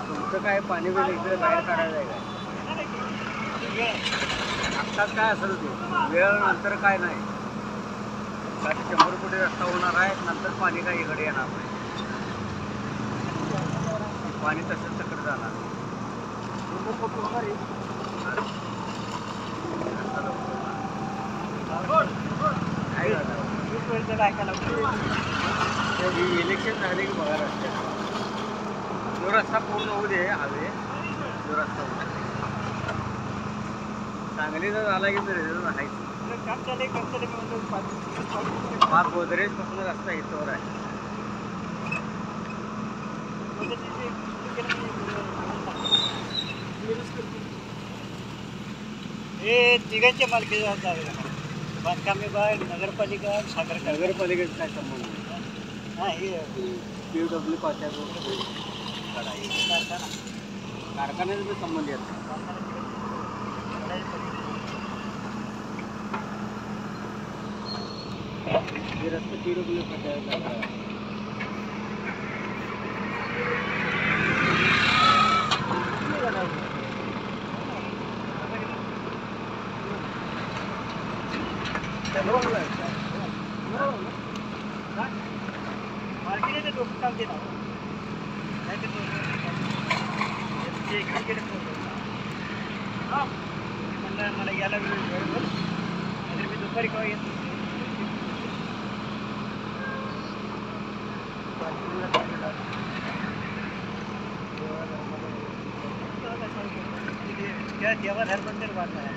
तुमचं काय पाणी बिल इकडे बाहेर काढायचं आहे काय? आत्ताच काय असेल ते वेळ नंतर काय नाही. 100 फुटी रस्ता होणार आहे, नंतर पाणी काय इकडे येणार नाही. पाणी तसंच तिकडे जाणार. इलेक्शन झाले की बघा रस्त्यात जो रस्ता पूर्ण होऊ दे हवे जो रस्ता होऊ दे. सांगलीचा झाला की आहे 5 गोदरेज पासून रस्ता इथवर आहे. हे तिघांच्या मालकी बांधकाम विभाग, नगरपालिका, साखर नगरपालिकेचा काय संबंध नाही. हा हे PWD पाट्याचा कारखान्याचा संबंध येत हे रस्ता PWD पाट्याचा मार्केट डोकं काम देणार म्हणलं मला यायला वेळ मी दुपारी केव्हा येतो. त्या देवा धर्मांतर वाढणार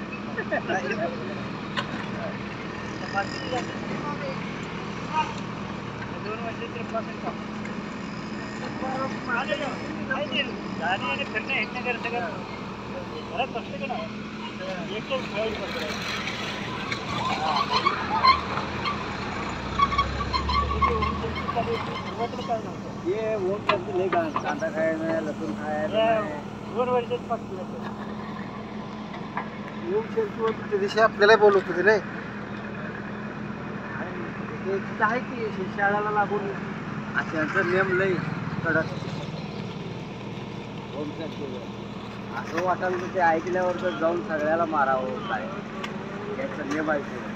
दोन वर्ष तर पासून काम जाणे आणि फिरणं हेटणं कर सगळं घरात बसलं का ना एकदम खेळायला पडतं. सुरुवातीला काय नव्हतं हे वोट करतील हे कांदा खायला नाही, लसूण खायला नाही. 2 वर्षात पासून त्या दिवशी आपल्याला बोलत होते नाही आहे की शाळेला लागून त्यांचा नियम लई कडक. असं वाटायला ते ऐकल्यावर तर जाऊन सगळ्याला मारावं काय याचा नियम आहे.